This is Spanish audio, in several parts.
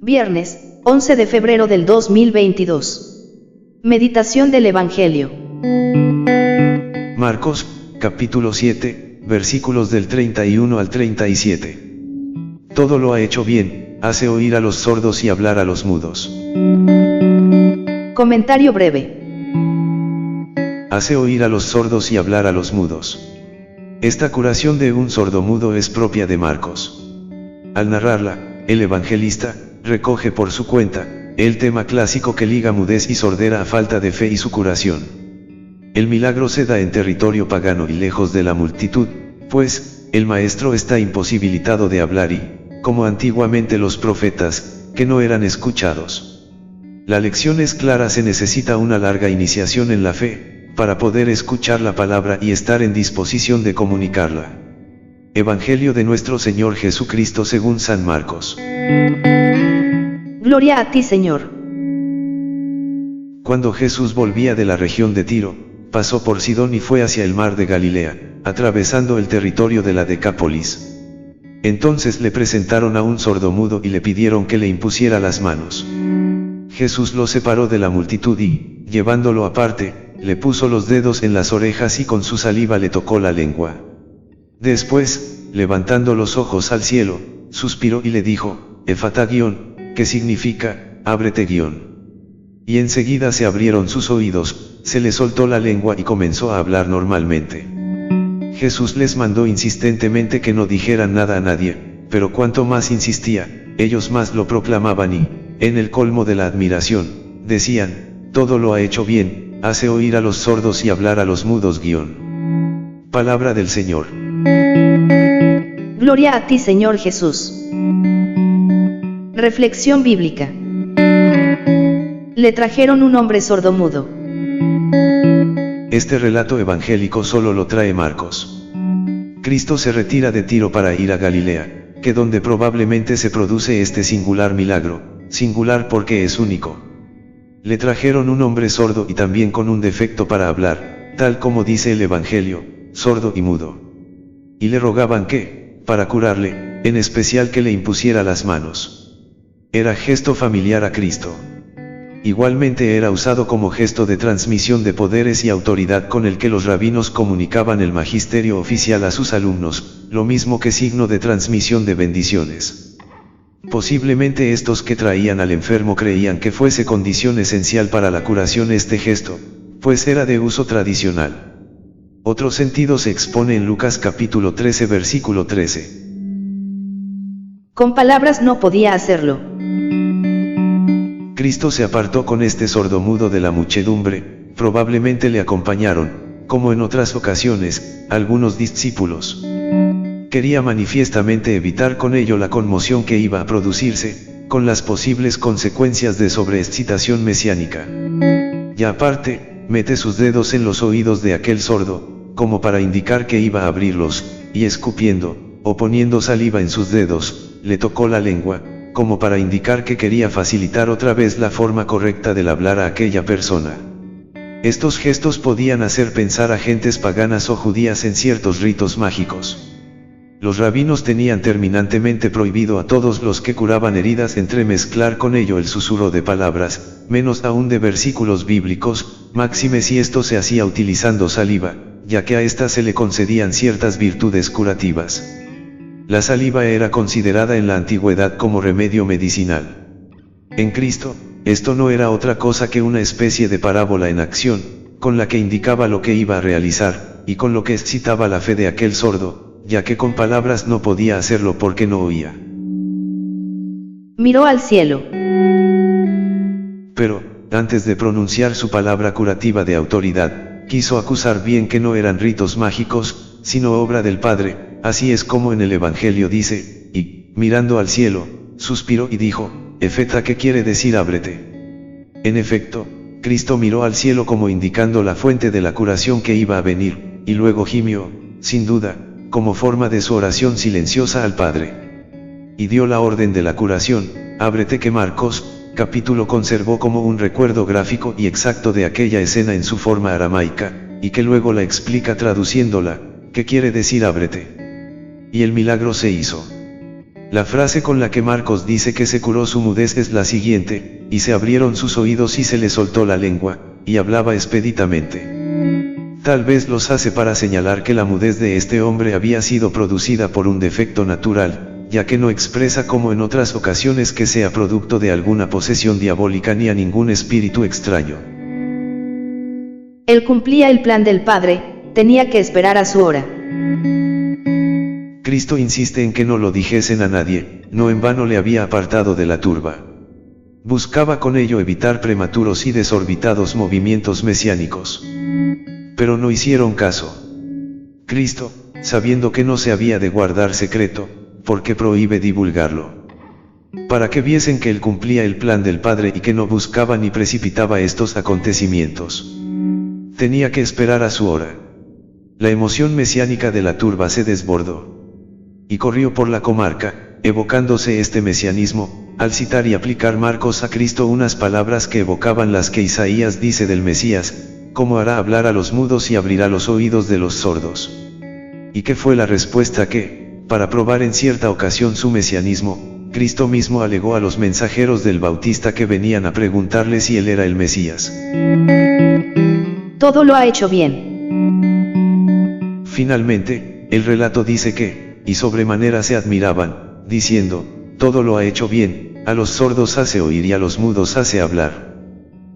Viernes, 11 de febrero del 2022. Meditación del Evangelio. Marcos, capítulo 7, versículos del 31 al 37. Todo lo ha hecho bien, hace oír a los sordos y hablar a los mudos. Comentario breve. Hace oír a los sordos y hablar a los mudos. Esta curación de un sordomudo es propia de Marcos. Al narrarla, el evangelista recoge por su cuenta el tema clásico que liga mudez y sordera a falta de fe y su curación. El milagro se da en territorio pagano y lejos de la multitud, pues el maestro está imposibilitado de hablar y, como antiguamente los profetas, que no eran escuchados. La lección es clara: se necesita una larga iniciación en la fe, para poder escuchar la palabra y estar en disposición de comunicarla. Evangelio de nuestro Señor Jesucristo según San Marcos. Gloria a ti, Señor. Cuando Jesús volvía de la región de Tiro, pasó por Sidón y fue hacia el mar de Galilea, atravesando el territorio de la Decápolis. Entonces le presentaron a un sordomudo y le pidieron que le impusiera las manos. Jesús lo separó de la multitud y, llevándolo aparte, le puso los dedos en las orejas y con su saliva le tocó la lengua. Después, levantando los ojos al cielo, suspiró y le dijo, Efata que significa, ábrete . Y enseguida se abrieron sus oídos, se le soltó la lengua y comenzó a hablar normalmente. Jesús les mandó insistentemente que no dijeran nada a nadie, pero cuanto más insistía, ellos más lo proclamaban y, en el colmo de la admiración, decían, todo lo ha hecho bien, hace oír a los sordos y hablar a los mudos . Palabra del Señor. Gloria a ti, Señor Jesús. Reflexión bíblica. Le trajeron un hombre sordomudo. Este relato evangélico solo lo trae Marcos. Cristo se retira de Tiro para ir a Galilea, que donde probablemente se produce este singular milagro, singular porque es único. Le trajeron un hombre sordo y también con un defecto para hablar, tal como dice el Evangelio, sordo y mudo. Y le rogaban que, para curarle, en especial que le impusiera las manos. Era gesto familiar a Cristo. Igualmente era usado como gesto de transmisión de poderes y autoridad con el que los rabinos comunicaban el magisterio oficial a sus alumnos, lo mismo que signo de transmisión de bendiciones. Posiblemente estos que traían al enfermo creían que fuese condición esencial para la curación este gesto, pues era de uso tradicional. Otro sentido se expone en Lucas capítulo 13 versículo 13. Con palabras no podía hacerlo. Cristo se apartó con este sordomudo de la muchedumbre, probablemente le acompañaron, como en otras ocasiones, algunos discípulos. Quería manifiestamente evitar con ello la conmoción que iba a producirse, con las posibles consecuencias de sobreexcitación mesiánica. Y aparte, mete sus dedos en los oídos de aquel sordo, como para indicar que iba a abrirlos, y escupiendo, o poniendo saliva en sus dedos, le tocó la lengua, como para indicar que quería facilitar otra vez la forma correcta del hablar a aquella persona. Estos gestos podían hacer pensar a gentes paganas o judías en ciertos ritos mágicos. Los rabinos tenían terminantemente prohibido a todos los que curaban heridas entremezclar con ello el susurro de palabras, menos aún de versículos bíblicos, máxime si esto se hacía utilizando saliva, ya que a ésta se le concedían ciertas virtudes curativas. La saliva era considerada en la antigüedad como remedio medicinal. En Cristo, esto no era otra cosa que una especie de parábola en acción, con la que indicaba lo que iba a realizar, y con lo que excitaba la fe de aquel sordo, ya que con palabras no podía hacerlo porque no oía. Miró al cielo. Pero, antes de pronunciar su palabra curativa de autoridad, quiso acusar bien que no eran ritos mágicos, sino obra del Padre, así es como en el Evangelio dice, y, mirando al cielo, suspiró y dijo, Efeta, que quiere decir ábrete. En efecto, Cristo miró al cielo como indicando la fuente de la curación que iba a venir, y luego gimió, sin duda, como forma de su oración silenciosa al Padre. Y dio la orden de la curación, ábrete, que Marcos, capítulo conservó como un recuerdo gráfico y exacto de aquella escena en su forma aramaica, y que luego la explica traduciéndola, que quiere decir ábrete. Y el milagro se hizo. La frase con la que Marcos dice que se curó su mudez es la siguiente: y se abrieron sus oídos y se le soltó la lengua, y hablaba expeditamente. Tal vez los hace para señalar que la mudez de este hombre había sido producida por un defecto natural, ya que no expresa como en otras ocasiones que sea producto de alguna posesión diabólica ni a ningún espíritu extraño. Él cumplía el plan del Padre, tenía que esperar a su hora. Cristo insiste en que no lo dijesen a nadie, no en vano le había apartado de la turba. Buscaba con ello evitar prematuros y desorbitados movimientos mesiánicos. Pero no hicieron caso. Cristo, sabiendo que no se había de guardar secreto, porque prohíbe divulgarlo. Para que viesen que él cumplía el plan del Padre y que no buscaba ni precipitaba estos acontecimientos. Tenía que esperar a su hora. La emoción mesiánica de la turba se desbordó. Y corrió por la comarca, evocándose este mesianismo, al citar y aplicar Marcos a Cristo unas palabras que evocaban las que Isaías dice del Mesías, como hará hablar a los mudos y abrirá los oídos de los sordos. ¿Y qué fue la respuesta que, para probar en cierta ocasión su mesianismo, Cristo mismo alegó a los mensajeros del Bautista que venían a preguntarle si él era el Mesías? Todo lo ha hecho bien. Finalmente, el relato dice que, y sobremanera se admiraban, diciendo, todo lo ha hecho bien, a los sordos hace oír y a los mudos hace hablar.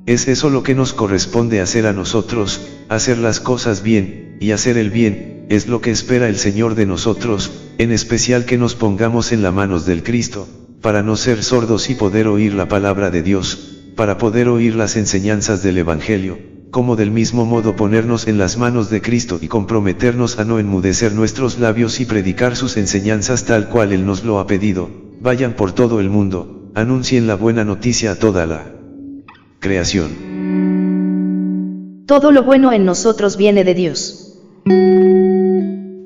Es eso lo que nos corresponde hacer a nosotros, hacer las cosas bien, y hacer el bien, es lo que espera el Señor de nosotros, en especial que nos pongamos en las manos del Cristo, para no ser sordos y poder oír la palabra de Dios, para poder oír las enseñanzas del Evangelio, como del mismo modo ponernos en las manos de Cristo y comprometernos a no enmudecer nuestros labios y predicar sus enseñanzas tal cual Él nos lo ha pedido. Vayan por todo el mundo, anuncien la buena noticia a toda la creación. Todo lo bueno en nosotros viene de Dios.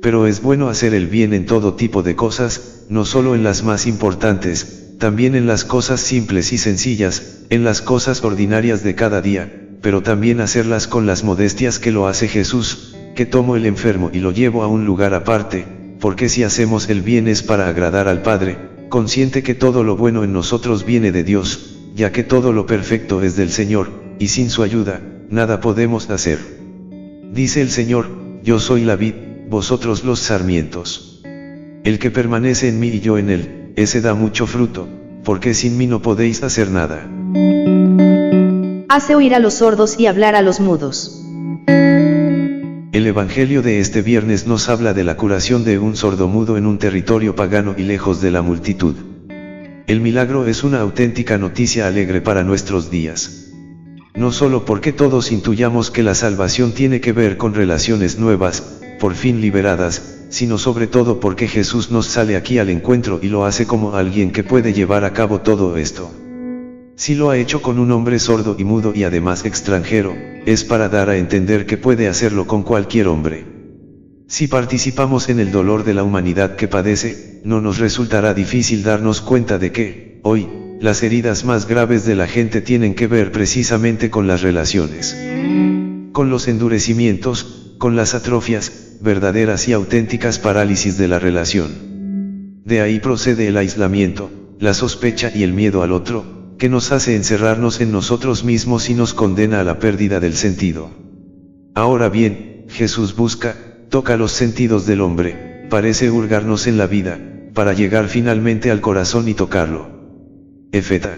Pero es bueno hacer el bien en todo tipo de cosas, no solo en las más importantes, también en las cosas simples y sencillas, en las cosas ordinarias de cada día, pero también hacerlas con las modestias que lo hace Jesús, que tomo el enfermo y lo llevo a un lugar aparte, porque si hacemos el bien es para agradar al Padre, consciente que todo lo bueno en nosotros viene de Dios, ya que todo lo perfecto es del Señor, y sin su ayuda, nada podemos hacer. Dice el Señor, yo soy la vid, vosotros los sarmientos. El que permanece en mí y yo en él, ese da mucho fruto, porque sin mí no podéis hacer nada. Hace oír a los sordos y hablar a los mudos. El Evangelio de este viernes nos habla de la curación de un sordomudo en un territorio pagano y lejos de la multitud. El milagro es una auténtica noticia alegre para nuestros días. No solo porque todos intuyamos que la salvación tiene que ver con relaciones nuevas, por fin liberadas, sino sobre todo porque Jesús nos sale aquí al encuentro y lo hace como alguien que puede llevar a cabo todo esto. Si lo ha hecho con un hombre sordo y mudo y además extranjero, es para dar a entender que puede hacerlo con cualquier hombre. Si participamos en el dolor de la humanidad que padece, no nos resultará difícil darnos cuenta de que, hoy, las heridas más graves de la gente tienen que ver precisamente con las relaciones. Con los endurecimientos, con las atrofias, verdaderas y auténticas parálisis de la relación. De ahí procede el aislamiento, la sospecha y el miedo al otro, que nos hace encerrarnos en nosotros mismos y nos condena a la pérdida del sentido. Ahora bien, Jesús busca, toca los sentidos del hombre, parece hurgarnos en la vida, para llegar finalmente al corazón y tocarlo. Efeta.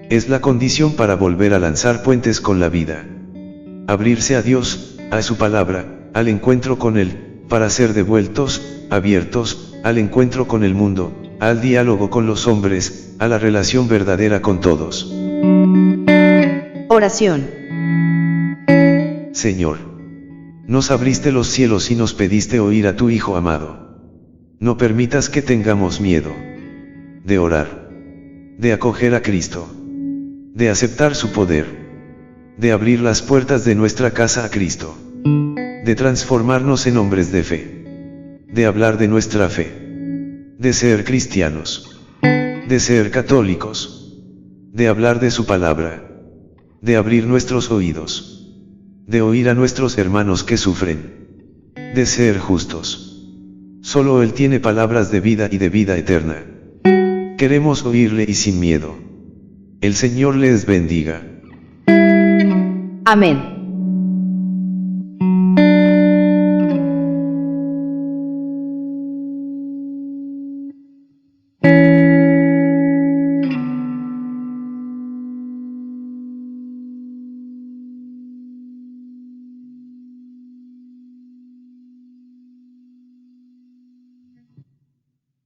Es la condición para volver a lanzar puentes con la vida. Abrirse a Dios, a su palabra, al encuentro con Él, para ser devueltos, abiertos, al encuentro con el mundo, al diálogo con los hombres, a la relación verdadera con todos. Oración. Señor, nos abriste los cielos y nos pediste oír a tu Hijo amado. No permitas que tengamos miedo de orar, de acoger a Cristo, de aceptar su poder, de abrir las puertas de nuestra casa a Cristo, de transformarnos en hombres de fe, de hablar de nuestra fe, de ser cristianos, de ser católicos, de hablar de su palabra, de abrir nuestros oídos, de oír a nuestros hermanos que sufren, de ser justos. Solo Él tiene palabras de vida y de vida eterna. Queremos oírle y sin miedo. El Señor les bendiga. Amén.